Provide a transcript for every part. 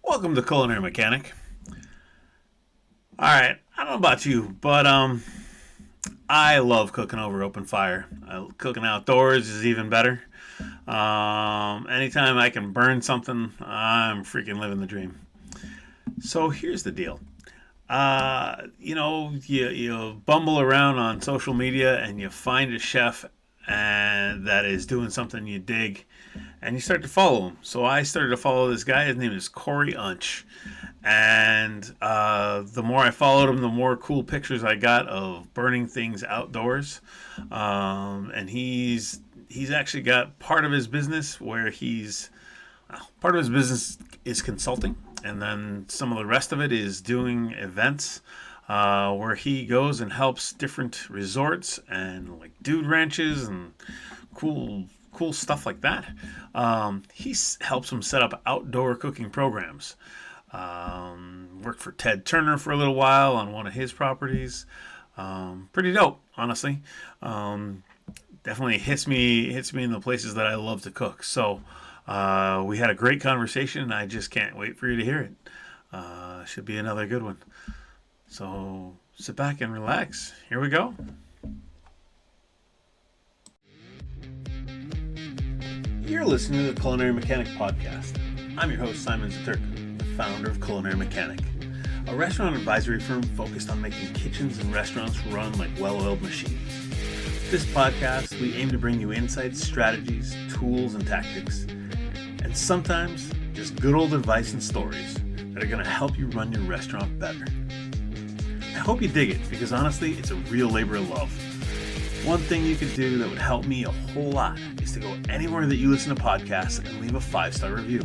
Welcome to Culinary Mechanic. All right, I don't know about you, but I love cooking over open fire. Cooking outdoors is even better. Anytime I can burn something, I'm freaking living the dream. So here's the deal. You bumble around on social media and you find a chef and that is doing something you dig, and you start to follow him. So I started to follow this guy. His name is Cory Untch, and the more I followed him, the more cool pictures I got of burning things outdoors. And he's actually got part of his business where he's part of his business is consulting, and then some of the rest of it is doing events where he goes and helps different resorts and like dude ranches and cool stuff like that. He helps them set up outdoor cooking programs. Worked for Ted Turner for a little while on one of his properties. Pretty dope, honestly. Definitely hits me in the places that I love to cook. So we had a great conversation, and I just can't wait for you to hear it. Should be another good one. So sit back and relax. Here we go. You're listening to the Culinary Mechanic podcast. I'm your host, Simon Zaturka, the founder of Culinary Mechanic, a restaurant advisory firm focused on making kitchens and restaurants run like well-oiled machines. This podcast, we aim to bring you insights, strategies, tools, and tactics, and sometimes just good old advice and stories that are going to help you run your restaurant better. I hope you dig it, because honestly, it's a real labor of love. One thing you could do that would help me a whole lot is to go anywhere that you listen to podcasts and leave a 5-star review.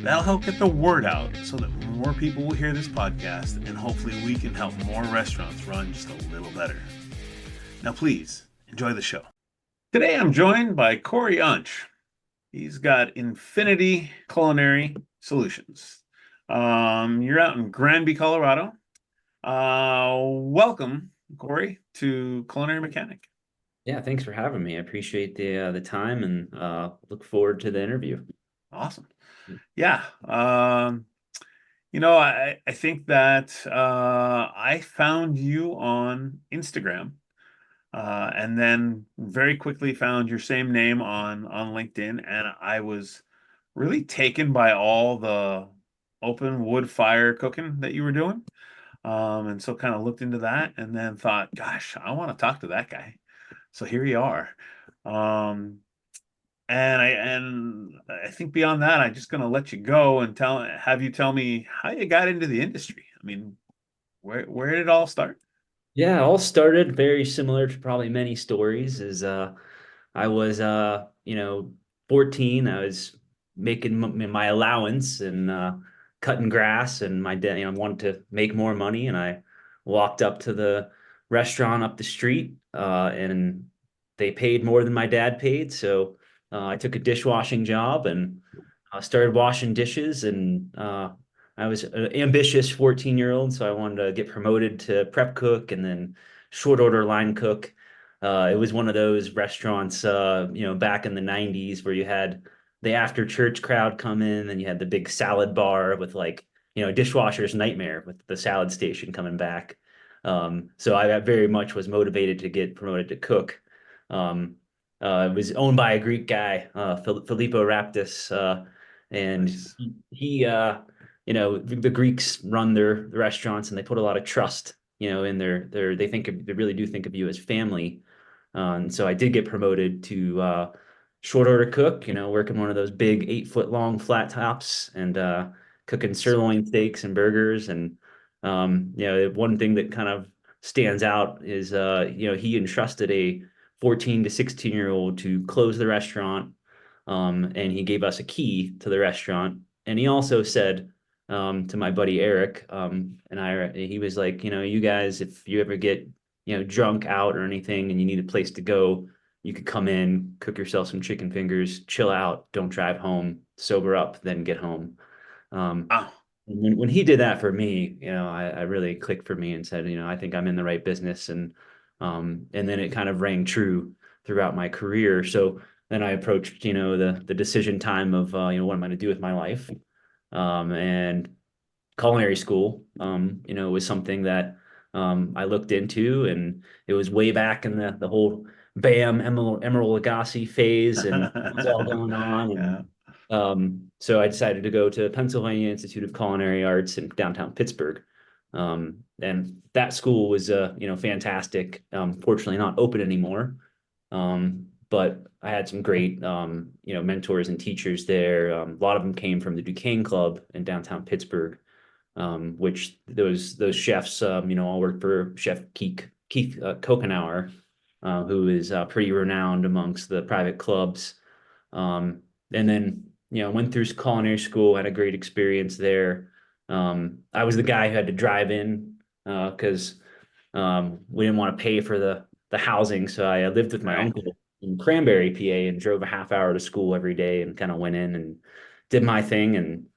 That'll help get the word out so that more people will hear this podcast, and hopefully we can help more restaurants run just a little better. Now please, enjoy the show. Today I'm joined by Cory Untch. He's got Infinity Culinary Solutions. You're out in Granby, Colorado. Welcome, Cory, to Culinary Mechanic. Yeah, thanks for having me. I appreciate the time and look forward to the interview. Awesome. Yeah. I think that I found you on Instagram, and then very quickly found your same name on LinkedIn, and I was really taken by all the open wood fire cooking that you were doing. And so kind of looked into that and then thought, gosh, I want to talk to that guy. So here you are. Um, and I think beyond that, I'm just gonna let you go and have you tell me how you got into the industry. I mean, where did it all start? Yeah, all started very similar to probably many stories. Is I was 14. I was making my allowance and cutting grass, and my dad, wanted to make more money, and I walked up to the restaurant up the street, and they paid more than my dad paid, so I took a dishwashing job and started washing dishes, and I was an ambitious 14-year-old, so I wanted to get promoted to prep cook and then short order line cook. It was one of those restaurants, back in the 90s where you had the after church crowd come in and you had the big salad bar with like, dishwasher's nightmare with the salad station coming back. So I very much was motivated to get promoted to cook. It was owned by a Greek guy, Filippo Raptis, and Nice. the Greeks run the restaurants and they put a lot of trust, in they really do think of you as family. And so I did get promoted to short order cook, working one of those big 8 foot long flat tops and cooking sirloin steaks and burgers. And one thing that kind of stands out is he entrusted a 14 to 16-year-old to close the restaurant. And he gave us a key to the restaurant. And he also said to my buddy Eric, and he was like, you guys, if you ever get, drunk out or anything and you need a place to go, you could come in, cook yourself some chicken fingers, chill out, don't drive home, sober up, then get home. Um, Oh, when he did that for me, I really clicked for me and said, I think I'm in the right business. And then it kind of rang true throughout my career. So then I approached, the decision time of, what am I going to do with my life? And culinary school, was something that I looked into, and it was way back in the whole BAM Emeril Lagasse phase, and it was all going on. Yeah. And so I decided to go to Pennsylvania Institute of Culinary Arts in downtown Pittsburgh. And that school was, fantastic. Fortunately, not open anymore. But I had some great, mentors and teachers there. A lot of them came from the Duquesne Club in downtown Pittsburgh, which those chefs, all worked for Chef Keith Kokenauer, who is pretty renowned amongst the private clubs. And then, went through culinary school, had a great experience there. I was the guy who had to drive in because we didn't want to pay for the housing, so I lived with my Right. uncle in Cranberry, PA, and drove a half hour to school every day, and kind of went in and did my thing, and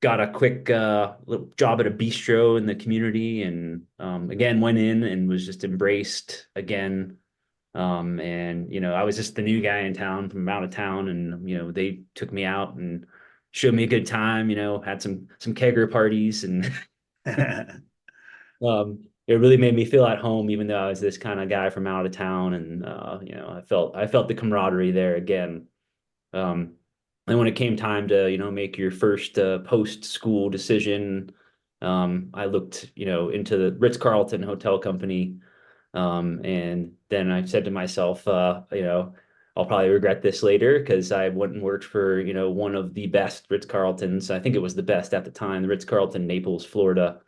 got a quick little job at a bistro in the community, and again went in and was just embraced again. And I was just the new guy in town from out of town, and they took me out and showed me a good time. Had some kegger parties, and it really made me feel at home, even though I was this kind of guy from out of town. And I felt the camaraderie there again. Um, and when it came time to, make your first post-school decision, I looked, into the Ritz-Carlton Hotel Company. And then I said to myself, I'll probably regret this later because I went and worked for, one of the best Ritz-Carltons. I think it was the best at the time, the Ritz-Carlton, Naples, Florida.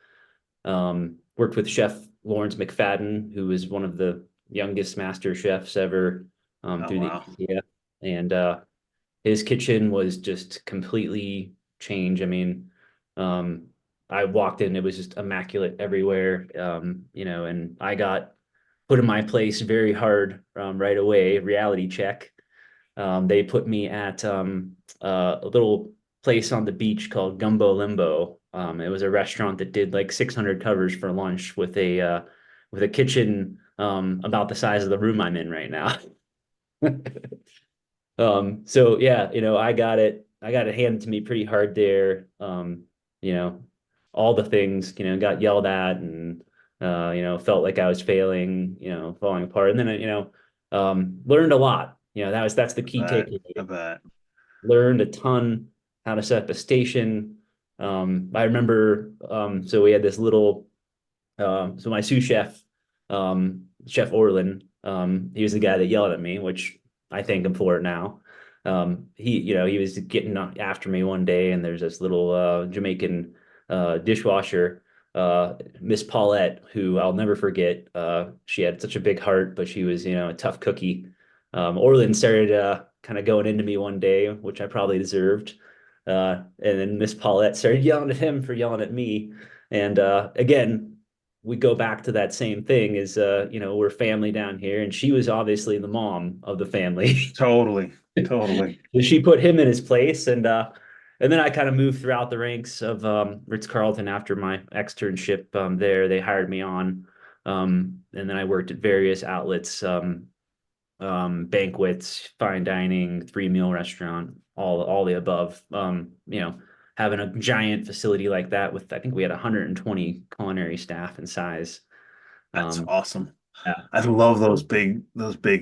Worked with Chef Lawrence McFadden, who was one of the youngest master chefs ever Oh through the wow. ACF. And his kitchen was just completely changed. I mean, um, I walked in, it was just immaculate everywhere. And I got put in my place very hard right away, reality check. They put me at a little place on the beach called Gumbo Limbo. It was a restaurant that did like 600 covers for lunch with a kitchen about the size of the room I'm in right now. So yeah, I got it handed to me pretty hard there. You know, all the things, got yelled at, and felt like I was failing, falling apart. And then learned a lot. That's the I key bet. I takeaway. bet. Learned a ton how to set up a station. I remember, so we had this little so my sous chef, Chef Orlin, he was the guy that yelled at me, which I thank him for it now. He was getting after me one day, and there's this little Jamaican dishwasher, Miss Paulette, who I'll never forget. She had such a big heart, but she was, a tough cookie. Orlin started kind of going into me one day, which I probably deserved. And then Miss Paulette started yelling at him for yelling at me. And again, we go back to that same thing is we're family down here, and she was obviously the mom of the family. Totally. Totally. She put him in his place, and then I kind of moved throughout the ranks of Ritz-Carlton after my externship there. They hired me on, and then I worked at various outlets, banquets, fine dining, three-meal restaurant, all the above. Having a giant facility like that with, I think we had 120 culinary staff and size. That's Um, awesome. yeah. I love those big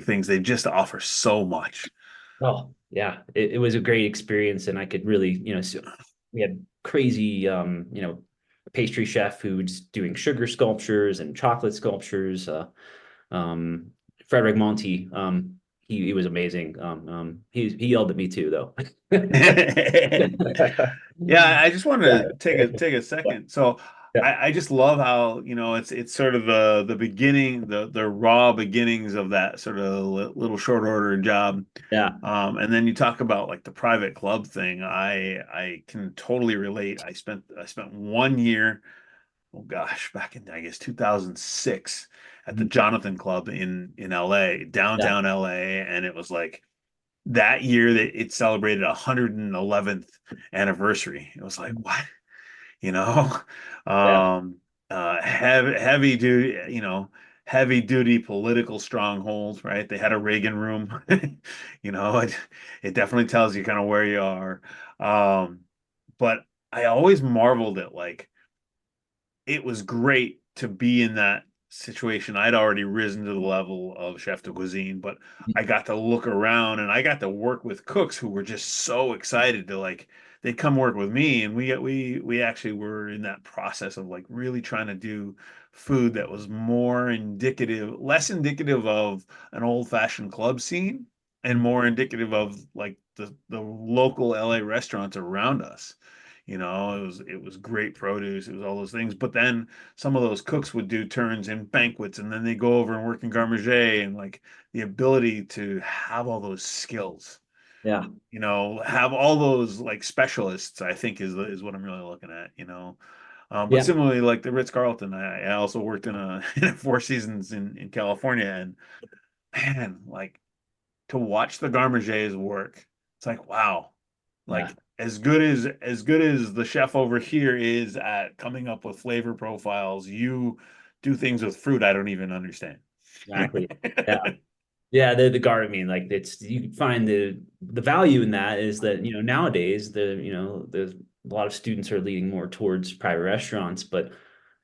things. They just offer so much. Oh, yeah. It was a great experience, and I could really, we had crazy, pastry chef who's doing sugar sculptures and chocolate sculptures. Um, Frederick Monty, he was amazing. He yelled at me too, though. Yeah, I just want Yeah, to take a second. So yeah, I just love how, it's sort of the beginning, the raw beginnings of that sort of little short order job. yeah, And then you talk about like the private club thing. I can totally relate. I spent 1 year, oh gosh, back in I guess 2006 at the Jonathan Club in LA, yeah, downtown LA, and it was like that year that it celebrated 111th anniversary. It was like, what? You know, yeah, um, heavy duty, heavy duty political stronghold, right? They had a Reagan room. It definitely tells you kind of where you are. Um, but I always marveled at like it was great to be in that situation. I'd already risen to the level of chef de cuisine, but I got to look around and I got to work with cooks who were just so excited to like they'd come work with me, and we actually were in that process of like really trying to do food that was more indicative, less indicative of an old-fashioned club scene and more indicative of like the local LA restaurants around us. It was great produce. It was all those things. But then some of those cooks would do turns in banquets, and then they go over and work in garde and like the ability to have all those skills, Yeah. have all those like specialists, I think is what I'm really looking at. But Yeah. similarly, like the Ritz-Carlton, I also worked in in a Four Seasons in California, and man, like to watch the garde work, it's like wow, Yeah. like as good as the chef over here is at coming up with flavor profiles, you do things with fruit I don't even understand. Exactly. Yeah. Yeah, the garden, I mean, like it's you find the value in that is that, nowadays there's a lot of students are leaning more towards private restaurants, but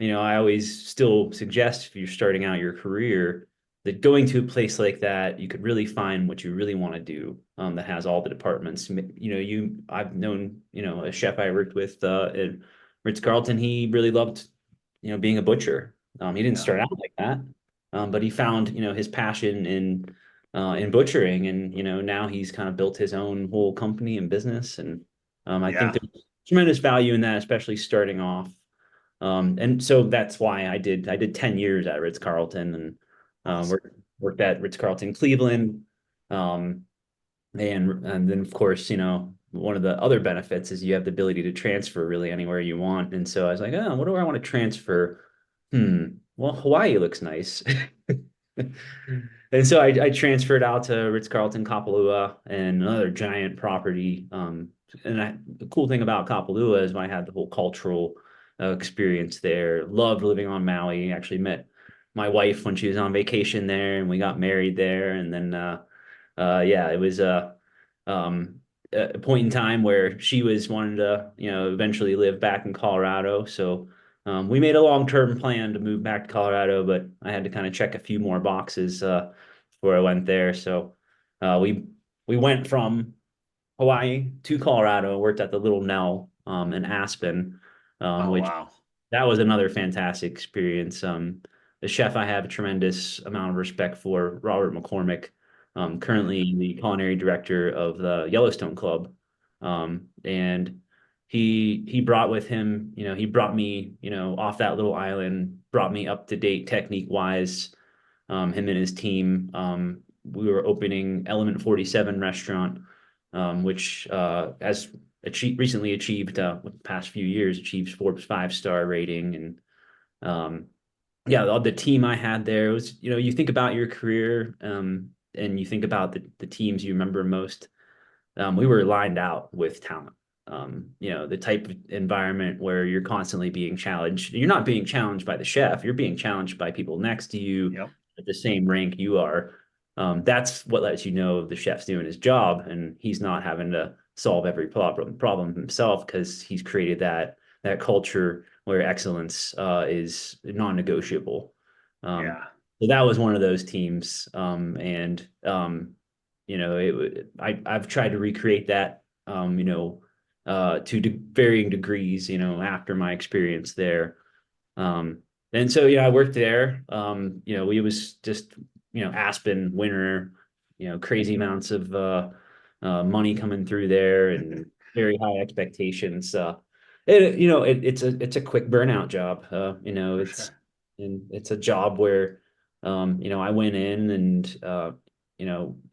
I always still suggest if you're starting out your career that going to a place like that, you could really find what you really want to do, that has all the departments. I've known, a chef I worked with at Ritz-Carlton, he really loved, being a butcher. He didn't Yeah. start out like that. But he found, his passion in butchering, and now he's kind of built his own whole company and business, and I think Yeah. there's tremendous value in that, especially starting off. And so that's why I did 10 years at Ritz-Carlton, and Awesome. worked at Ritz-Carlton Cleveland. Um, and then of course, one of the other benefits is you have the ability to transfer really anywhere you want. And so I was like, oh, what do I want to transfer? Well, Hawaii looks nice. And so I transferred out to Ritz-Carlton Kapalua, and another giant property. The cool thing about Kapalua is I had the whole cultural experience there. Loved living on Maui. Actually met my wife when she was on vacation there, and we got married there. And then yeah, it was um, a point in time where she was wanting to, eventually live back in Colorado. So we made a long-term plan to move back to Colorado, but I had to kind of check a few more boxes before I went there. So we went from Hawaii to Colorado, worked at the Little Nell in Aspen, Oh which wow. that was another fantastic experience. The chef I have a tremendous amount of respect for, Robert McCormick, currently the culinary director of the Yellowstone Club. And he brought with him, he brought me, off that little island, brought me up to date technique wise. Him and his team. We were opening Element 47 restaurant, which has recently achieved, the past few years, achieved Forbes 5-star rating. And yeah, the team I had there was, you think about your career, and you think about the teams you remember most. We were lined out with talent. The type of environment where you're constantly being challenged. You're not being challenged by the chef, you're being challenged by people next to you Yep. at the same rank you are. That's what lets you know the chef's doing his job, and he's not having to solve every problem himself, because he's created that culture where excellence is non-negotiable. Um, Yeah. so that was one of those teams, and I've tried to recreate that, to varying degrees, after my experience there. And so, I worked there. We was just, Aspen winter, crazy amounts of money coming through there, and very high expectations. It's a quick burnout job. For sure. It's a job where, I went in and,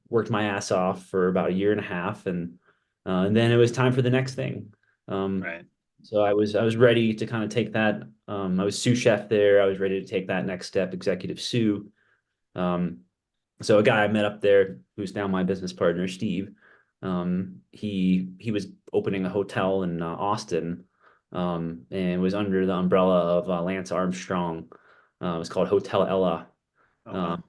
worked my ass off for about a year and a half, and then it was time for the next thing. Um, Right. so I was ready to kind of take that. I was sous chef there. I was ready to take that next step, executive sous. Um, so a guy I met up there, who's now my business partner, Steve, he was opening a hotel in Austin, and was under the umbrella of Lance Armstrong. It was called Hotel Ella. Oh Um, wow.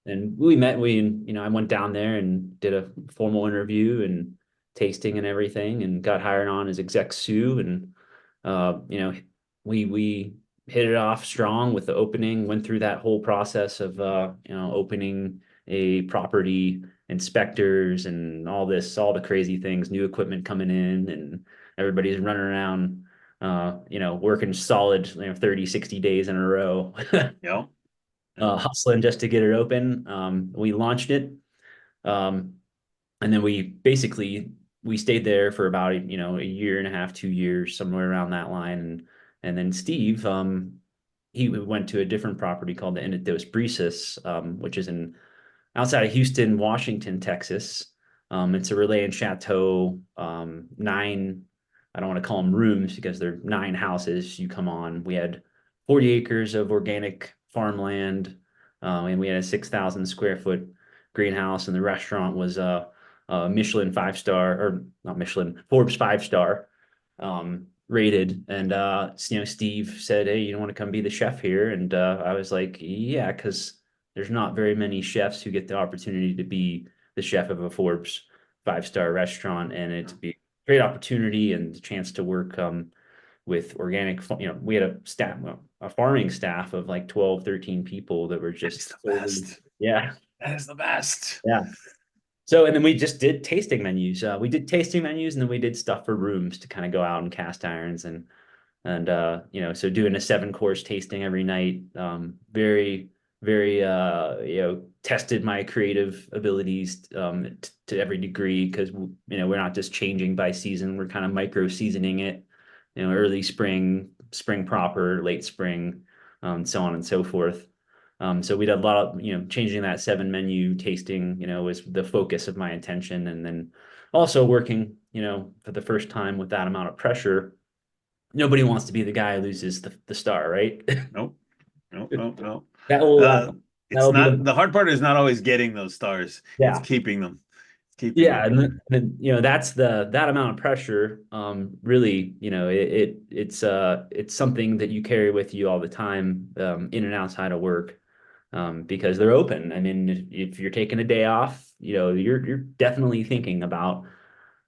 and we met. I went down there and did a formal interview and tasting and everything, and got hired on as exec sous. And You know, we hit it off strong with the opening, went through that whole process of opening a property, inspectors and all the crazy things, new equipment coming in, and everybody's running around working solid, 30, 60 days in a row, Yep. Yep. hustling just to get it open. We launched it. Um, and then we stayed there for about a year and a half, 2 years, somewhere around that line. And then Steve, he went to a different property called the Inn at Dos Brisas, which is in outside of Houston, Washington, Texas. It's a relay and chateau, nine, I don't want to call them rooms because they're nine houses you come on. We had 40 acres of organic farmland, and we had a 6,000 square foot greenhouse, and the restaurant was a Michelin 5 star, or not Michelin, Forbes 5 star rated. And Steve said, "Hey, you don't want to come be the chef here?" And I was like, "Yeah," because there's not very many chefs who get the opportunity to be the chef of a Forbes 5 star restaurant, and it'd be a great opportunity and the chance to work with organic. We had a farming staff of like 12, 13 people that were That's just the solely, best. yeah, That is the best. yeah. So, and then we just did tasting menus. We did tasting menus, and then we did stuff for rooms to kind of go out and cast irons so doing a 7 course tasting every night, very, very, tested my creative abilities to every degree because, we're not just changing by season, we're kind of micro seasoning it, early spring, spring proper, late spring, so on and so forth. So we did a lot of, changing that 7 menu tasting, was the focus of my attention. And then also working, for the first time with that amount of pressure. Nobody wants to be the guy who loses the star, right? Nope. Nope. Nope. Nope. That will Uh, that it's will be not the the hard part is not always getting those stars. It's yeah. keeping them. It's keeping Yeah, them. and that's that amount of pressure. Really, it's something that you carry with you all the time, in and outside of work, because they're open. I mean, if you're taking a day off, you're definitely thinking about,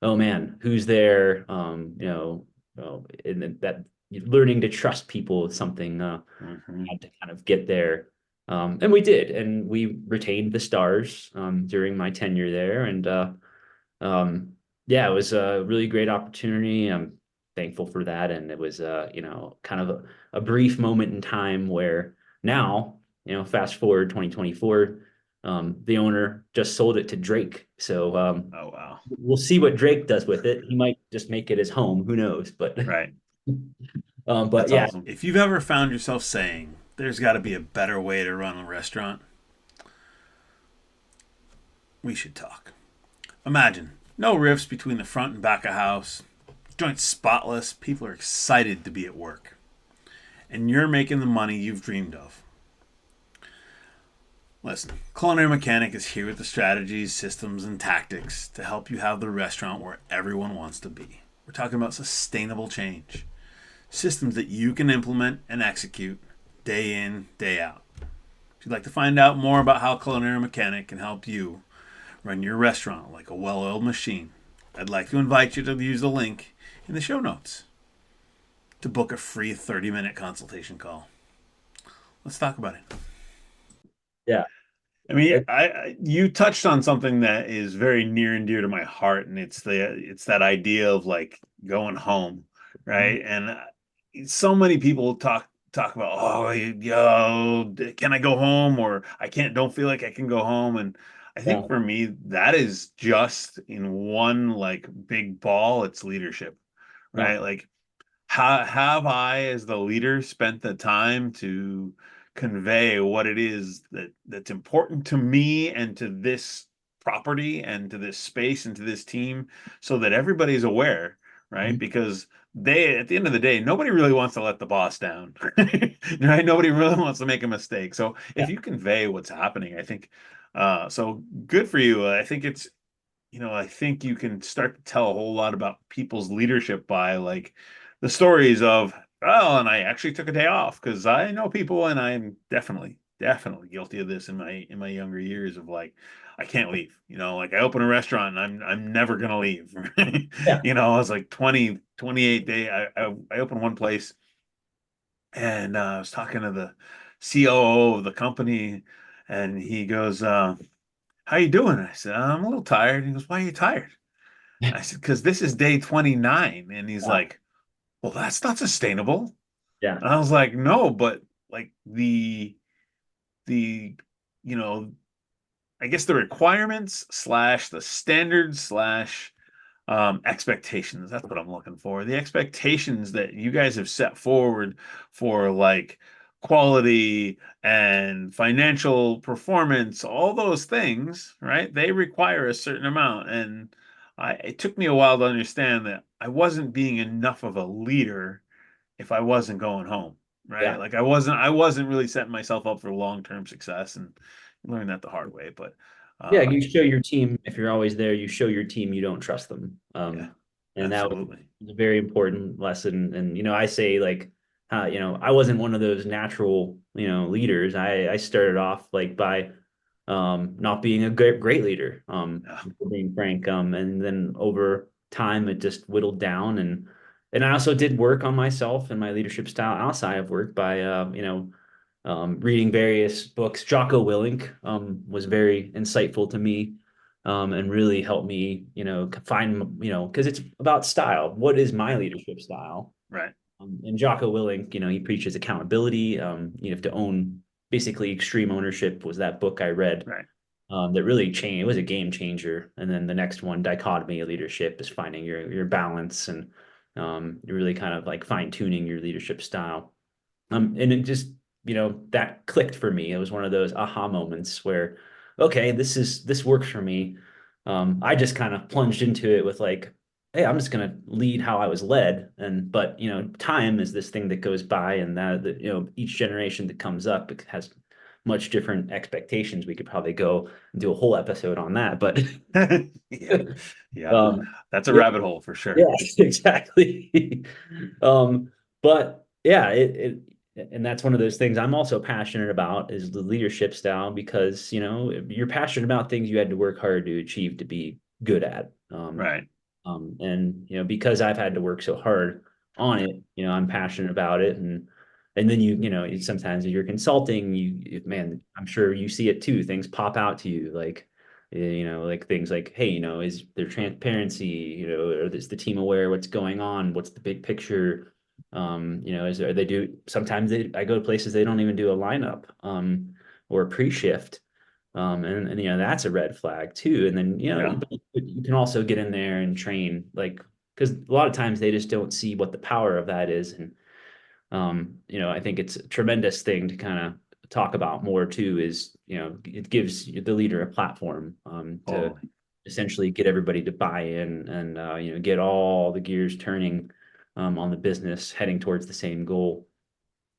oh man, who's there? And that learning to trust people is something Hmm. had to kind of get there. And we did, and we retained the stars during my tenure there. And yeah, it was a really great opportunity. I'm thankful for that. And it was, kind of a brief moment in time where now, fast forward 2024, the owner just sold it to Drake. So Oh wow. we'll see what Drake does with it. He might just make it his home. Who knows? But Right. but That's yeah, awesome. If you've ever found yourself saying, "There's got to be a better way to run a restaurant," we should talk. Imagine no rifts between the front and back of house. Joint spotless. People are excited to be at work, and you're making the money you've dreamed of. Listen, Culinary Mechanic is here with the strategies, systems, and tactics to help you have the restaurant where everyone wants to be. We're talking about sustainable change, systems that you can implement and execute day in, day out. If you'd like to find out more about how Culinary Mechanic can help you run your restaurant like a well oiled machine, I'd like to invite you to use the link in the show notes to book a free 30-minute consultation call. Let's talk about it. yeah, I mean, it, you touched on something that is very near and dear to my heart, and it's that idea of like going home, right? And so many people talk about, oh, yo, can I go home? Or I can't, don't feel like I can go home. And I think yeah, for me, that is just in one like big ball, it's leadership, yeah, right? Like have I, as the leader, spent the time to convey what it is that's important to me and to this property and to this space and to this team so that everybody's aware, right? mhm, Because they, at the end of the day, nobody really wants to let the boss down, right? Nobody really wants to make a mistake. So yeah, if you convey what's happening, I think, so good for you. I think it's, I think you can start to tell a whole lot about people's leadership by like the stories of, oh, and I actually took a day off because I know people and I'm definitely, definitely guilty of this in my younger years of like, I can't leave. Like I open a restaurant and I'm never gonna leave. Yeah. I was like 28 day. I opened one place and I was talking to the COO of the company and he goes, how you doing? I said, I'm a little tired. He goes, why are you tired? I said, because this is day 29. And he's Yeah. like, well, that's not sustainable. Yeah. And I was like, no, but like the you know I guess the requirements slash the standards slash expectations. That's what I'm looking for. The expectations that you guys have set forward for like quality and financial performance, all those things, right? They require a certain amount. And it took me a while to understand that I wasn't being enough of a leader if I wasn't going home, right? Yeah. Like I wasn't really setting myself up for long-term success and learned that the hard way. But Yeah, uh you show your team if you're always there, you show your team you don't trust them. yeah, And that was absolutely. a very important lesson. And I say like, I wasn't one of those natural, leaders. I started off like by not being a great leader, Yeah, being frank. And then over time, it just whittled down. And I also did work on myself and my leadership style outside of work by, reading various books. Jocko Willink was very insightful to me and really helped me, find, because it's about style. What is my leadership style? right, And Jocko Willink, he preaches accountability. You have to own basically extreme ownership was that book I read right. that really changed. It was a game changer. And then the next one, dichotomy of leadership, is finding your balance and you're really kind of like fine tuning your leadership style. And it just, that clicked for me. It was one of those aha moments where, okay, this works for me. I just kind of plunged into it with like, hey, I'm just gonna lead how I was led. But time is this thing that goes by, and that each generation that comes up it has much different expectations. We could probably go and do a whole episode on that, but Yeah, yeah. um, That's a yeah, rabbit hole for sure. yeah, exactly. Um, but yeah, and that's one of those things I'm also passionate about is the leadership style because, you're passionate about things you had to work hard to achieve to be good at. Right, And because I've had to work so hard on it, I'm passionate about it. And then sometimes if you're consulting, man, I'm sure you see it too. Things pop out to you like things like, hey, is there transparency, or is the team aware what's going on? What's the big picture? Is there, they do, sometimes I go to places they don't even do a lineup, or a pre-shift. And that's a red flag too. And then, yeah, but you can also get in there and train, like, because a lot of times they just don't see what the power of that is. And I think it's a tremendous thing to kind of talk about more too, is, it gives the leader a platform to totally. essentially get everybody to buy in and, get all the gears turning on the business heading towards the same goal.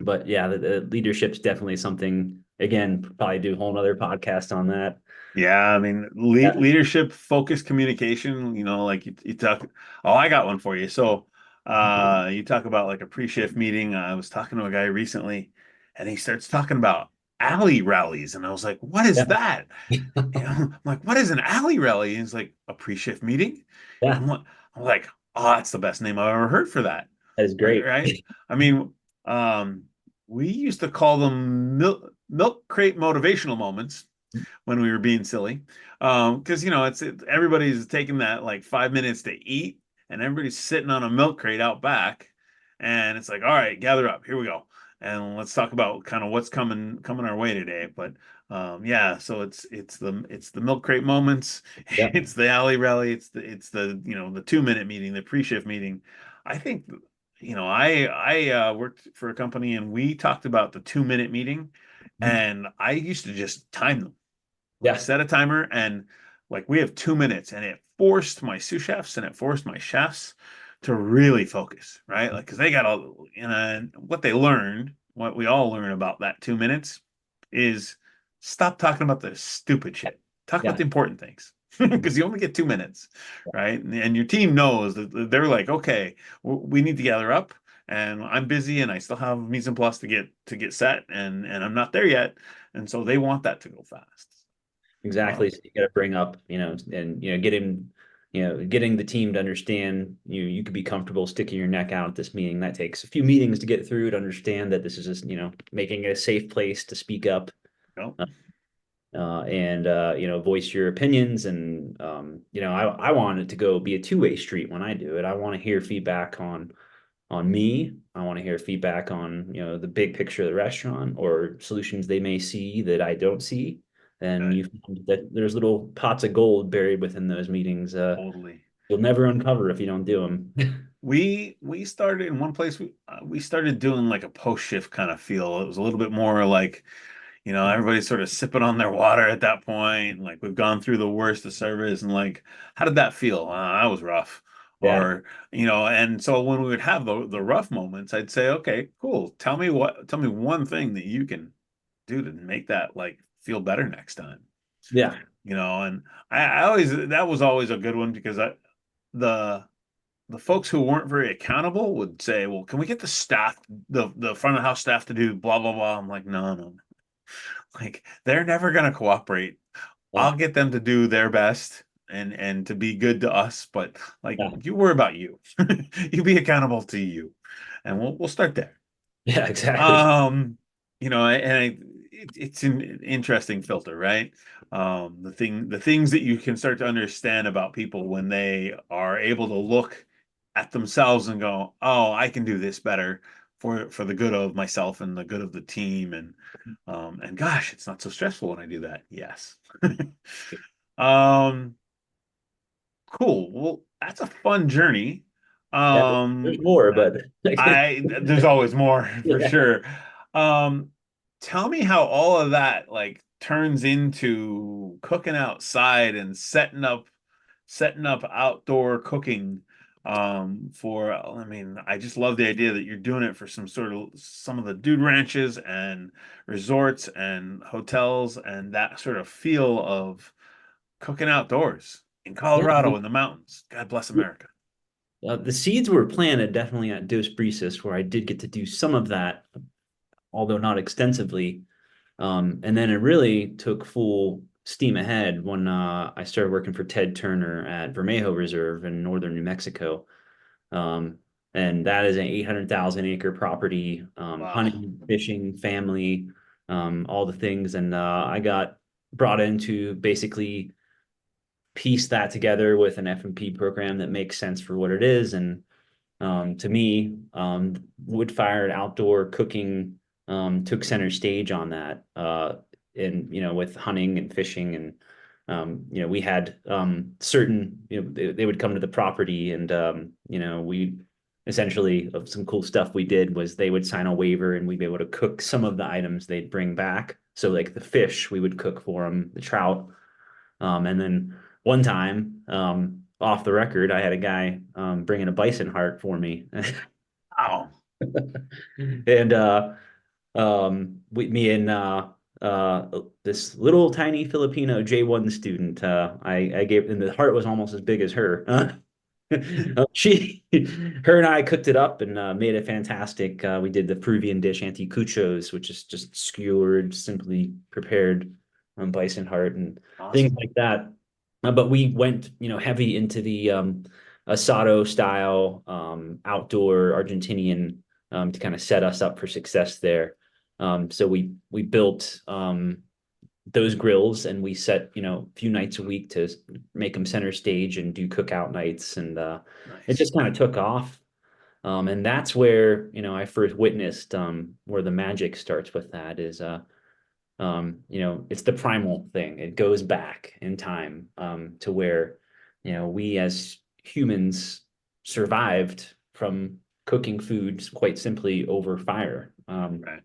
But yeah, the leadership's definitely something, again, probably do a whole nother podcast on that. Yeah, I mean, Yeah. leadership, focused communication, like you talk. Oh, I got one for you. So, you talk about like a pre-shift meeting. I was talking to a guy recently, and he starts talking about alley rallies, and I was like, "What is Yeah. that?" I'm like, "What is an alley rally?" And he's like, "A pre-shift meeting." Yeah. I'm like, I'm like, "Oh, that's the best name I've ever heard for that." That is Right, great. right. I mean, we used to call them milk crate motivational moments when we were being silly. Because everybody's taking that like 5 minutes to eat, and everybody's sitting on a milk crate out back, and it's like, all right, gather up, here we go, and let's talk about kind of what's coming our way today. But yeah, so it's the milk crate moments, Yeah. it's the alley rally, it's the the 2 minute meeting, the pre-shift meeting. I think I worked for a company and we talked about the 2 minute meeting, and I used to just time them like Yeah. set a timer and like we have 2 minutes and it forced my sous chefs and it forced my chefs to really focus, right? Like, because they got all, what they learned, what we all learn about that 2 minutes is stop talking about the stupid shit. Talk about Yeah. the important things because you only get 2 minutes, right? And your team knows that they're like, okay, we need to gather up and I'm busy and I still have mise en place to get set and I'm not there yet. And so they want that to go fast. Exactly. Um, So you got to bring up, and getting the team to understand you could be comfortable sticking your neck out at this meeting. That takes a few meetings to get through to understand that this is just, making it a safe place to speak up, you know, uh, and voice your opinions. And I want it to go be a two-way street when I do it. I want to hear feedback on me. I want to hear feedback on, the big picture of the restaurant or solutions they may see that I don't see. And okay, you find that there's little pots of gold buried within those meetings. totally. You'll never uncover if you don't do them. We started in one place. We started doing like a post shift kind of feel. It was a little bit more like, everybody's sort of sipping on their water at that point. Like we've gone through the worst of service, and like, how did that feel? That was rough. Yeah. Or, and so when we would have the rough moments, I'd say, okay, cool. Tell me one thing that you can do to make that like feel better next time. Yeah. And I always that was always a good one because the the folks who weren't very accountable would say, "Well, can we get the staff, the front of house staff to do blah blah blah?" I'm like, no, no, no. Like they're never gonna cooperate. Yeah. I'll get them to do their best and to be good to us, but like Yeah. you worry about you. You be accountable to you, and we'll start there. Yeah. Exactly. Um, it's an interesting filter, right? The things that you can start to understand about people when they are able to look at themselves and go, "Oh, I can do this better for the good of myself and the good of the team." And gosh, it's not so stressful when I do that. Yes. Um, cool. Well, that's a fun journey. Yeah. There's Um, more, but there's always more for yeah. sure. Um, Tell me how all of that like turns into cooking outside and setting up outdoor cooking. I mean, I just love the idea that you're doing it for some of the dude ranches and resorts and hotels and that sort of feel of cooking outdoors in Yeah. Colorado in the mountains. God bless America. The seeds were planted definitely at Dos Brises, where I did get to do some of that, although not extensively. And then it really took full steam ahead when I started working for Ted Turner at Vermejo Reserve in northern New Mexico. Um, and that is an 800,000 acre property, Wow. hunting, fishing, family, all the things. And I got brought in to basically piece that together with an F&P program that makes sense for what it is. And to me, wood-fired outdoor cooking took center stage on that. And with hunting and fishing, and we had certain, they would come to the property, and we essentially, of some cool stuff we did was they would sign a waiver and we'd be able to cook some of the items they'd bring back. So like the fish, we would cook for them, the trout, and then one time, off the record, I had a guy bringing a bison heart for me, Wow. and me and this little tiny Filipino J1 student, I gave, and the heart was almost as big as her. Her and I cooked it up and made it fantastic. We did the Peruvian dish anticuchos, which is just skewered, simply prepared bison heart and things Awesome. like that. But we went, heavy into the asado style, outdoor Argentinian, to kind of set us up for success there. So we built those grills, and we set, a few nights a week to make them center stage and do cookout nights, and it Nice. just kind of took off. And that's where, I first witnessed where the magic starts with that is it's the primal thing. It goes back in time, to where, we as humans survived from cooking foods quite simply over fire. Right.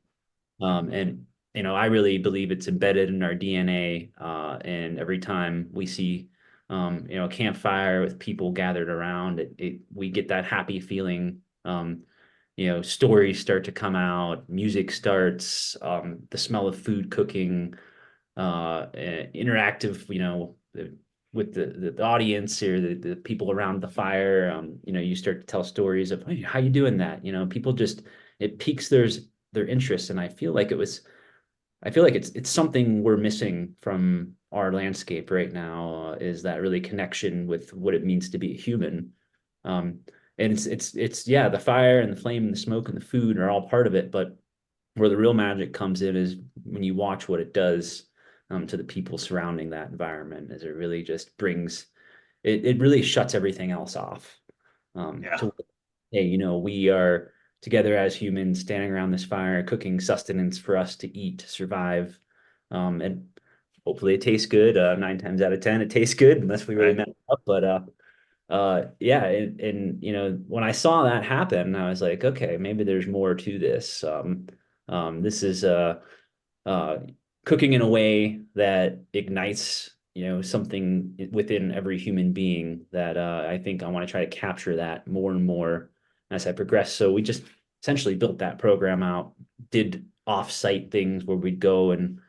And I really believe it's embedded in our DNA. And every time we see, a campfire with people gathered around, we get that happy feeling. Stories start to come out, music starts, the smell of food cooking, interactive, with the audience or the people around the fire. You start to tell stories of, hey, how you doing that? People just, it piques their interest. And I feel like it was I feel like it's something we're missing from our landscape right now, is that really connection with what it means to be a human. Um, and it's yeah, the fire and the flame and the smoke and the food are all part of it, but where the real magic comes in is when you watch what it does to the people surrounding that environment, as it really just brings it really shuts everything else off. Yeah, To hey, we are together as humans, standing around this fire, cooking sustenance for us to eat, to survive, and hopefully it tastes good. 9 times out of 10, it tastes good unless we really right. mess up. But yeah, when I saw that happen, I was like, okay, maybe there's more to this. This is uh, cooking in a way that ignites, something within every human being that I think I want to try to capture that more and more as I progress. So we just essentially built that program out, did off-site things where we'd go and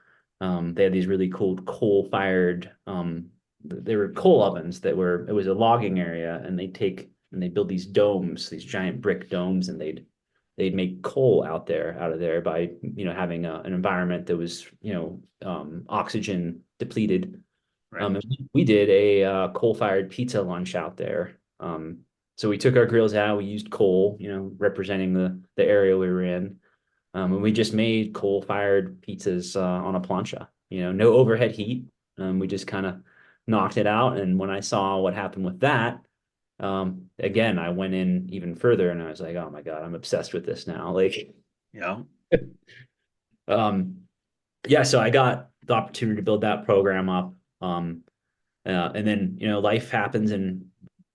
they had these really cool coal-fired, they were coal ovens it was a logging area, and they build these domes, these giant brick domes, and they'd make coal out of there by having an environment that was oxygen depleted. Right. And we did a coal-fired pizza lunch out there. So we took our grills out, we used coal, representing the area we were in, and we just made coal-fired pizzas on a plancha. No overhead heat. We just kind of knocked it out, and when I saw what happened with that, again, I went in even further and I was like, oh my God, I'm obsessed with this now. Like, Yeah. um, yeah, so I got the opportunity to build that program up. And then, life happens, and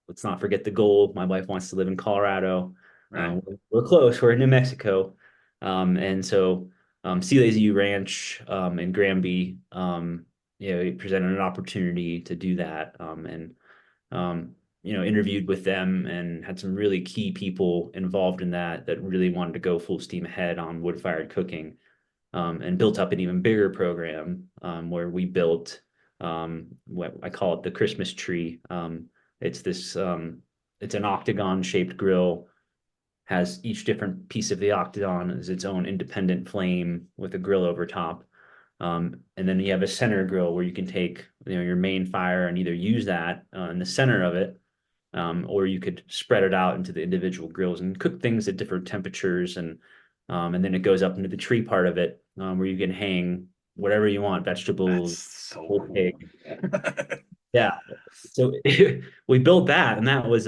let's not forget the goal. My wife wants to live in Colorado. Right. We're close. We're in New Mexico. And so Sea Lazy U Ranch in Granby, it presented an opportunity to do that. And um, interviewed with them and had some really key people involved in that really wanted to go full steam ahead on wood-fired cooking, and built up an even bigger program where we built what I call it the Christmas tree. It's this it's an octagon shaped grill, has each different piece of the octagon as its own independent flame with a grill over top. And then you have a center grill where you can take your main fire and either use that in the center of it, or you could spread it out into the individual grills and cook things at different temperatures. And then it goes up into the tree part of it, where you can hang whatever you want, That's vegetables, so whole pig. cool. Yeah. So we built that, and that was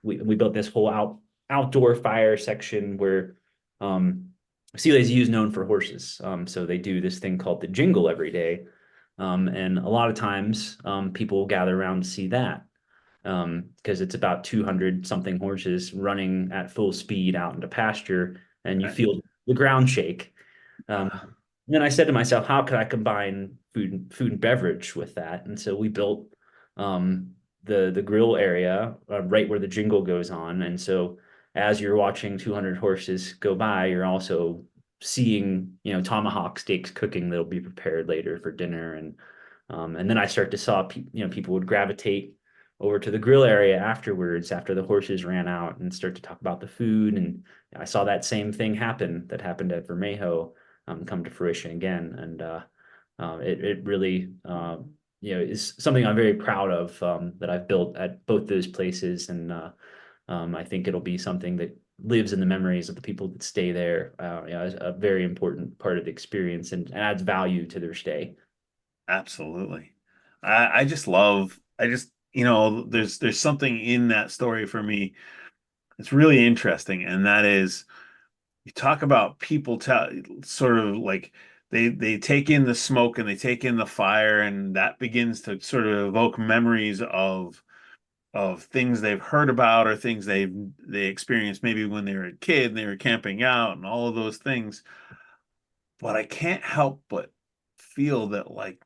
we built this whole outdoor fire section where Sea Lazy is known for horses. So they do this thing called the jingle every day. And a lot of times people gather around to see that, because it's about 200 something horses running at full speed out into pasture, and you Right. feel the ground shake. And then I said to myself, how could I combine food and beverage with that? And so we built the grill area right where the jingle goes on. And so as you're watching 200 horses go by, you're also seeing tomahawk steaks cooking that'll be prepared later for dinner. And then I start to saw people would gravitate over to the grill area afterwards, after the horses ran out, and start to talk about the food. And I saw that same thing happen that happened at Vermejo come to fruition again. And it really is something I'm very proud of, that I've built at both those places. And I think it'll be something that lives in the memories of the people that stay there. It's a very important part of the experience and adds value to their stay. Absolutely. I just love, there's something in that story for me. It's really interesting. And that is, you talk about people tell sort of like they take in the smoke and they take in the fire, and that begins to sort of evoke memories of things they've heard about or things they experienced maybe when they were a kid and they were camping out and all of those things. But I can't help but feel that like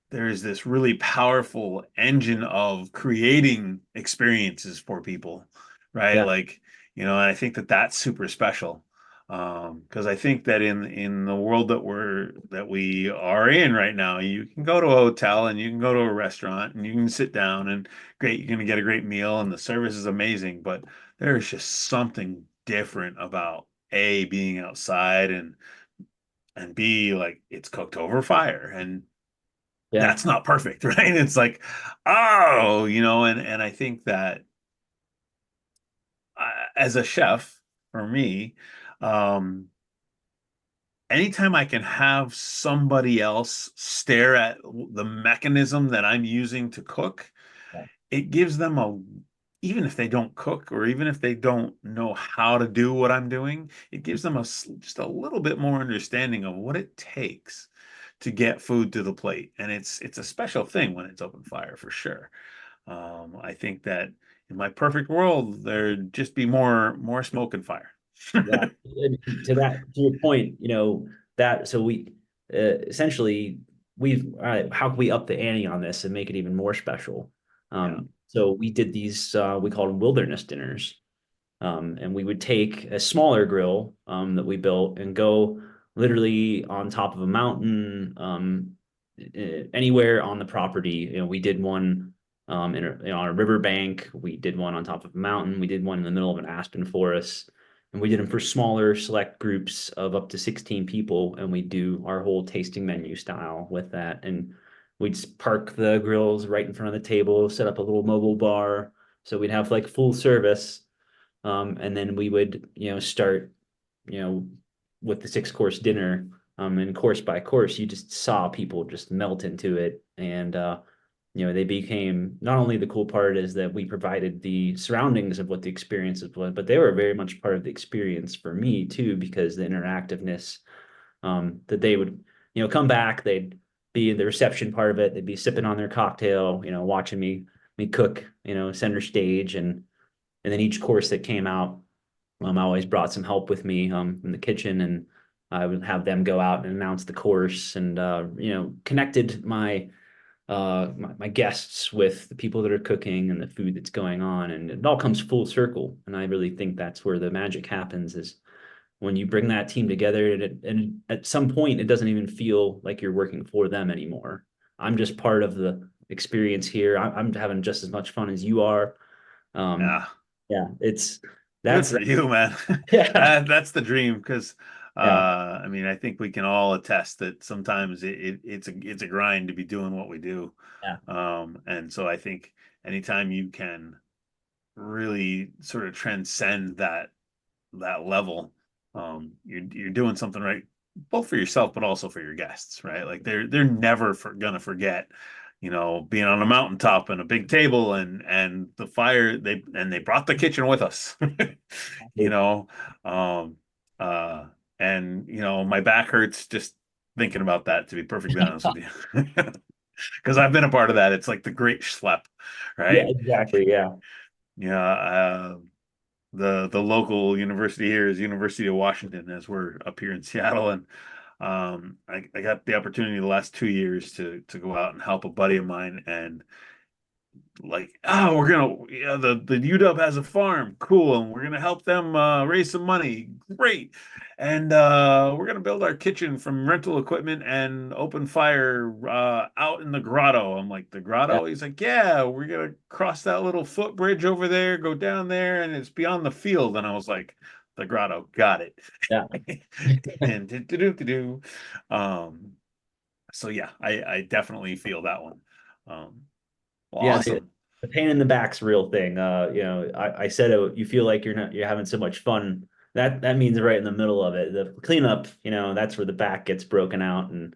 there's this really powerful engine of creating experiences for people, right? Yeah. Like, and I think that that's super special. Because I think that in the world that we are in right now, you can go to a hotel and you can go to a restaurant and you can sit down and great, you're gonna get a great meal and the service is amazing, but there's just something different about being outside and and B, like it's cooked over fire, and Yeah. that's not perfect, right? It's like, oh, and I think that as a chef, for me, um, anytime I can have somebody else stare at the mechanism that I'm using to cook, it gives them even if they don't cook or even if they don't know how to do what I'm doing, it gives them just a little bit more understanding of what it takes to get food to the plate. And it's a special thing when it's open fire for sure. I think that in my perfect world, there'd just be more smoke and fire. Yeah. And to that, to your point, that so we essentially we've how can we up the ante on this and make it even more special? Yeah. So we did these we called them wilderness dinners. And we would take a smaller grill that we built and go literally on top of a mountain, anywhere on the property. We did one on a riverbank. We did one on top of a mountain. We did one in the middle of an aspen forest. And we did them for smaller select groups of up to 16 people. And we do our whole tasting menu style with that. And we'd park the grills right in front of the table, set up a little mobile bar. So we'd have like full service, and then we would, start, you know, with the 6 course dinner. And course by course, you just saw people just melt into it. And, they became not only the cool part is that we provided the surroundings of what the experiences was, but they were very much part of the experience for me too, because the interactiveness, that they would, come back, they'd be the reception part of it. They'd be sipping on their cocktail, watching me cook, center stage. And then each course that came out, I always brought some help with me in the kitchen, and I would have them go out and announce the course, and connected my guests with the people that are cooking and the food that's going on, and it all comes full circle. And I really think that's where the magic happens is when you bring that team together, and at some point it doesn't even feel like you're working for them anymore. I'm just part of the experience here. I'm having just as much fun as you are. um, Yeah. yeah, Good that's for you, man. yeah, That's the dream because yeah, I mean, I think we can all attest that sometimes it's a grind to be doing what we do. yeah, And so I think anytime you can really sort of transcend that level, you're doing something right, both for yourself but also for your guests, right? Like they're never gonna forget, being on a mountaintop and a big table and the fire. They brought the kitchen with us, you know, um, uh, and my back hurts just thinking about that. To be perfectly honest with you, because I've been a part of that. It's like the great schlep, yeah, right? exactly, yeah, Yeah, the local university here is University of Washington, as we're up here in Seattle, and I got the opportunity the last 2 years to go out and help a buddy of mine, and like, oh, we're gonna, yeah, the UW has a farm, cool, and we're gonna help them raise some money, great, and we're gonna build our kitchen from rental equipment and open fire out in the grotto. I'm like, the yeah, grotto? He's like, yeah, we're gonna cross that little footbridge over there, go down there, and it's beyond the field. And I was like, the grotto, got it. yeah, And do. Um, so yeah, I definitely feel that one. Um, well, yeah. The, awesome. the pain in the back's a real thing. I said it, you feel like you're having so much fun. That means right in the middle of it. The cleanup, that's where the back gets broken out, and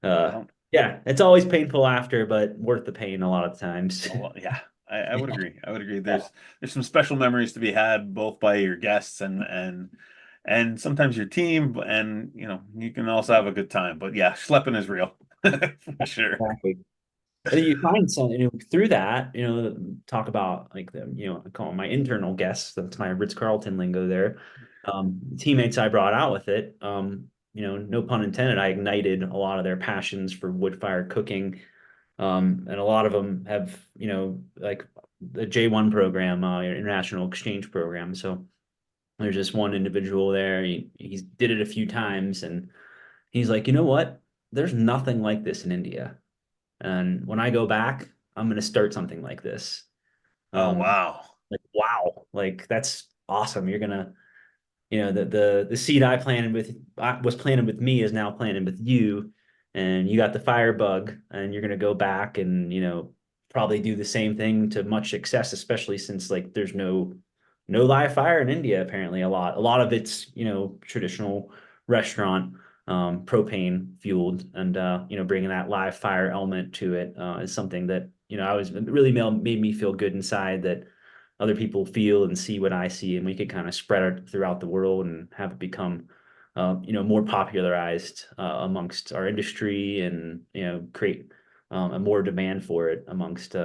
uh, Yeah. yeah, it's always painful after, but worth the pain a lot of times. Oh, well, yeah, I would agree. I would agree. Yeah, There's some special memories to be had both by your guests and sometimes your team, and you can also have a good time. But yeah, schlepping is real for sure. exactly. And then you find some, through that, talk about like I call them my internal guests. That's my Ritz-Carlton lingo there. Teammates I brought out with it. No pun intended. I ignited a lot of their passions for wood fire cooking. And a lot of them have, like the J1 program, international exchange program. So there's just one individual there. He's did it a few times, and he's like, you know what? There's nothing like this in India. And when I go back, I'm going to start something like this. Oh Um, wow. like, wow, like that's awesome. You're gonna, the seed I planted with I was planted with me is now planted with you, and you got the fire bug, and you're gonna go back and probably do the same thing to much success, especially since like there's no live fire in India apparently a lot of it's traditional restaurant propane fueled, and bringing that live fire element to it is something that I was really made me feel good inside that other people feel and see what I see, and we could kind of spread it throughout the world and have it become, more popularized amongst our industry, and create a more demand for it amongst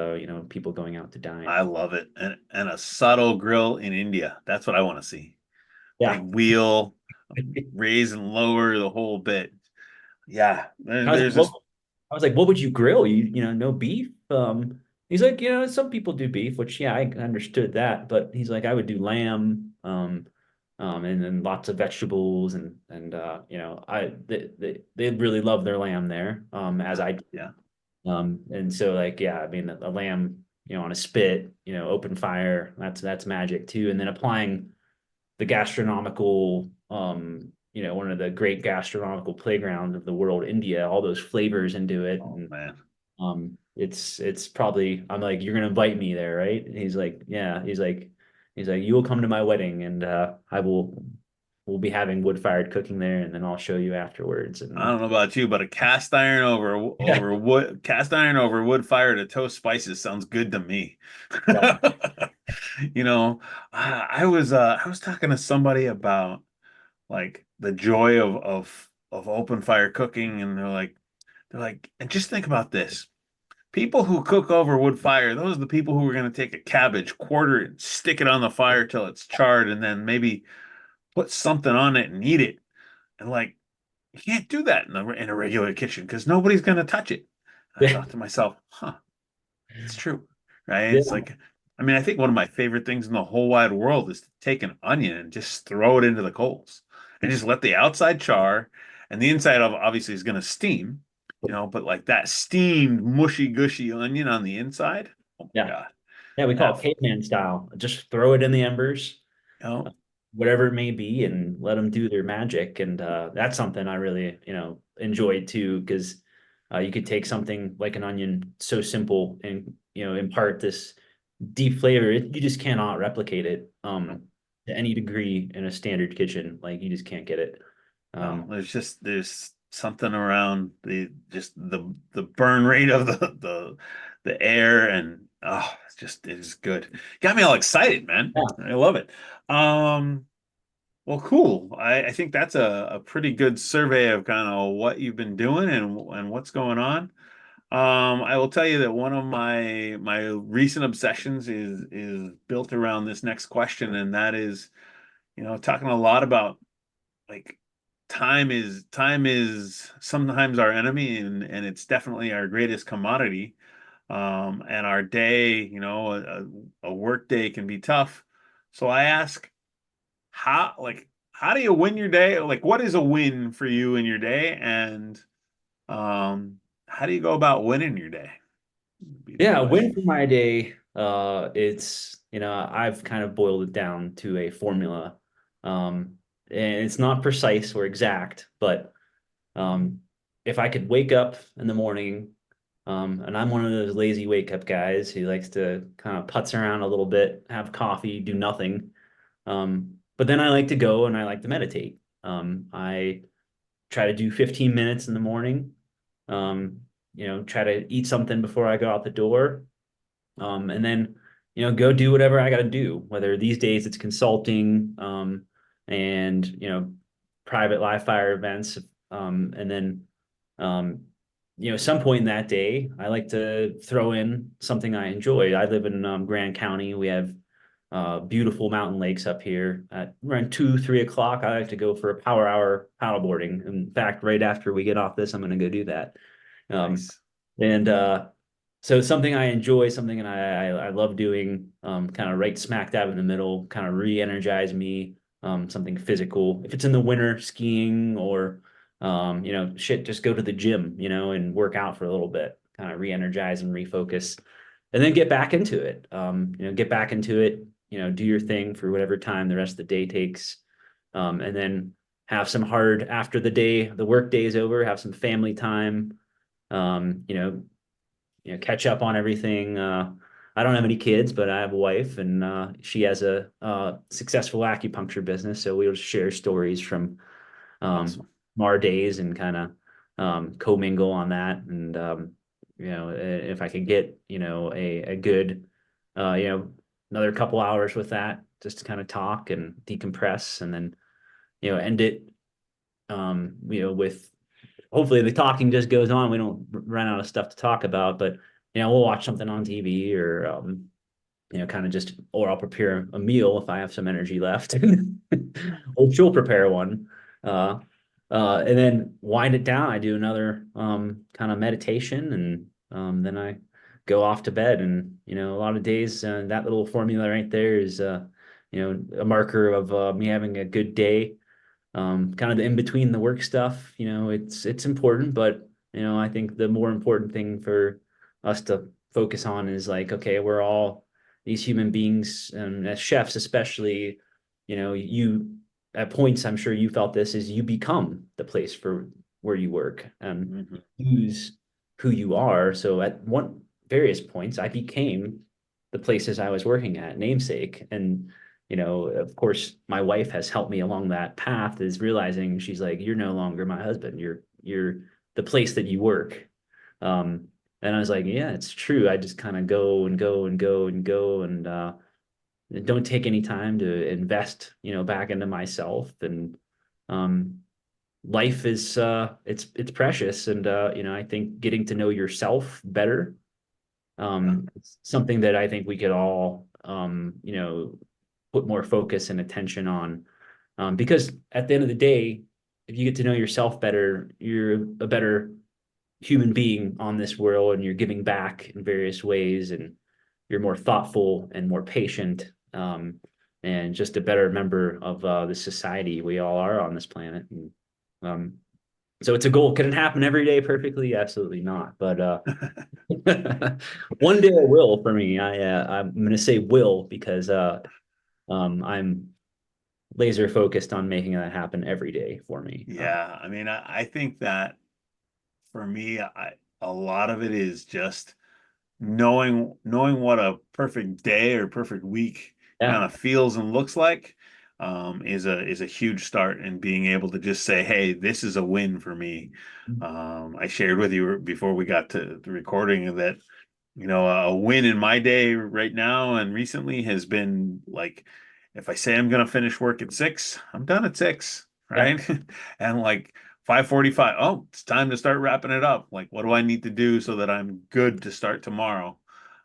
people going out to I dine. love it. And a subtle grill in India. That's what I want to see. Yeah, Big wheel, raise and lower the whole bit. Yeah, I was like, there's this. what would you grill? No beef. He's like, some people do beef, which yeah, I understood that, but he's like, I would do lamb, and then lots of vegetables, and they really love their lamb there, as I do. Yeah, And so like, yeah, I mean, a lamb, on a spit, open fire, that's magic too. And then applying the gastronomical, one of the great gastronomical playgrounds of the world, India, all those flavors into it. oh And man. it's probably, I'm like, you're gonna invite me there, right? And he's like, yeah. He's like, you will come to my wedding, and we'll be having wood-fired cooking there, and then I'll show you afterwards. I And don't know about you, but a yeah, cast iron over wood fire to toast spices sounds good to me. yeah, You know, I was talking to somebody about like the joy of open fire cooking, and they're like, and just think about this. People who cook over wood fire, those are the people who are going to take a cabbage, quarter it, stick it on the fire till it's charred, and then maybe put something on it and eat it. And like, you can't do that in a regular kitchen because nobody's going to touch it. And I yeah, thought to myself, huh, it's true, right? It's yeah, like, I mean, I think one of my favorite things in the whole wide world is to take an onion and just throw it into the coals and just let the outside char, and the inside of obviously is going to steam, but like that steamed, mushy, gushy onion on the inside, oh my yeah. God, Yeah, we call that, it caveman style. Just throw it in the embers, you know, whatever it may be, and let them do their magic. And that's something I really, enjoyed too, because you could take something like an onion, so simple, and impart this deep flavor. You just cannot replicate it to any degree in a standard kitchen. Like you just can't get it. no, Um, there's something around the burn rate of the air, and oh, it's good. Got me all excited, man. yeah, I love it. Um, well, cool. I think that's a pretty good survey of kind of what you've been doing and what's going on. I will tell you that one of my recent obsessions is built around this next question, and that is, talking a lot about like time is sometimes our enemy, and it's definitely our greatest commodity. And our day, a work day can be tough. So I ask, how do you win your day? Like, what is a win for you in your day? And how do you go about winning your day? Would be the yeah. Win question. for my day. It's I've kind of boiled it down to a formula, and it's not precise or exact, but if I could wake up in the morning, and I'm one of those lazy wake up guys who likes to kind of putz around a little bit, have coffee, do nothing. But then I like to go and I like to meditate. I try to do 15 minutes in the morning. Try to eat something before I go out the door. And then, go do whatever I got to do, whether these days it's consulting, and, private live fire events. And then, um, some point in that day, I like to throw in something I enjoy. I live in Grand County. We have beautiful mountain lakes up here. At around 2, 3 o'clock, I like to go for a power hour paddleboarding. In fact, right after we get off this, I'm going to go do that. Um, Nice. and so it's something I enjoy, something I love doing, kind of right smack dab in the middle, kind of re-energize me, something physical. If it's in the winter, skiing, or shit, just go to the gym, and work out for a little bit, kind of re-energize and refocus, and then get back into it. Get back into it, do your thing for whatever time the rest of the day takes. and then have some hard after the work day is over, have some family time, you know, catch up on everything. I don't have any kids, but I have a wife, and she has a successful acupuncture business. So we'll share stories um, Awesome. from our days and kind of commingle on that. And if I could get a good another couple hours with that, just to kind of talk and decompress, and then end it with hopefully the talking just goes on. We don't run out of stuff to talk about, but we'll watch something on TV or kind of just, or I'll prepare a meal if I have some energy left, or she'll prepare one, uh, and then wind it down. I do another kind of meditation, and then I go off to bed. And a lot of days, that little formula right there is a marker of me having a good day. Kind of the in between the work stuff, it's important, but I think the more important thing for us to focus on is like, okay, we're all these human beings, and as chefs especially, you at points, I'm sure you felt this, is you become the place for where you work and Hmm. use who you are. So at one various points, I became the places I was working at, namesake. And of course, my wife has helped me along that path, is realizing, she's like, you're no longer my husband. You're the place that you work. Um, and I was like, yeah, it's true. I just kind of go and go and go and go, and don't take any time to invest, back into myself. And um, life is it's precious. And I think getting to know yourself better, Yeah. it's something that I think we could all put more focus and attention on. Because at the end of the day, if you get to know yourself better, you're a better human being on this world, and you're giving back in various ways, and you're more thoughtful and more patient, and just a better member of the society we all are on this planet. And, um, so it's a goal. Can it happen every day perfectly? Absolutely not. But one day it will for me. I'm going to say will, because I'm laser focused on making that happen every day for me. Yeah. I mean, I think that for me, a lot of it is just knowing what a perfect day or perfect week Yeah. kind of feels and looks like, is a huge start in being able to just say, hey, this is a win for me. I shared with you before we got to the recording that a win in my day right now and recently has been like, if I say I'm gonna finish work at 6, I'm done at 6, Yeah. right? And like 5:45, oh, it's time to start wrapping it up. Like, what do I need to do so that I'm good to start tomorrow?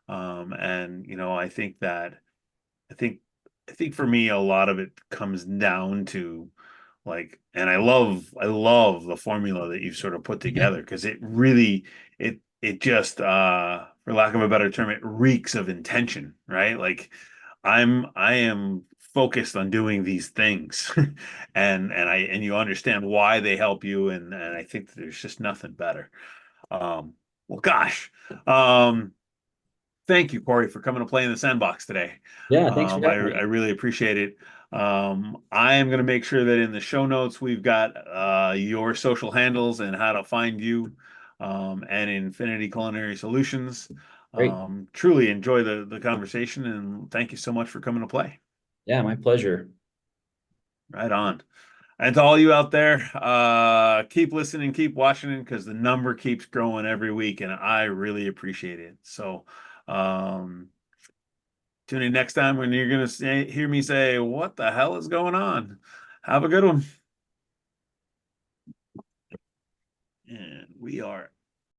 And I think I think for me a lot of it comes down to like, and I love the formula that you've sort of put together because it really it just for lack of a better term, it reeks of intention, right? Like I am focused on doing these things and you understand why they help you, and I think that there's just nothing better. Um well, gosh. Um Thank you, Cory, for coming to play in the sandbox today. Yeah. Thanks for I having me. really appreciate it. I am going to make sure that in the show notes we've got your social handles and how to find you, and Infinity Culinary Solutions. Great. Truly enjoy the conversation, and thank you so much for coming to play. Yeah. My pleasure. Right on. And to all you out there, keep listening, keep watching because the number keeps growing every week, and I really appreciate it. So, um, tune in next time when you're going to hear me say, what the hell is going on? Have a good one. And we are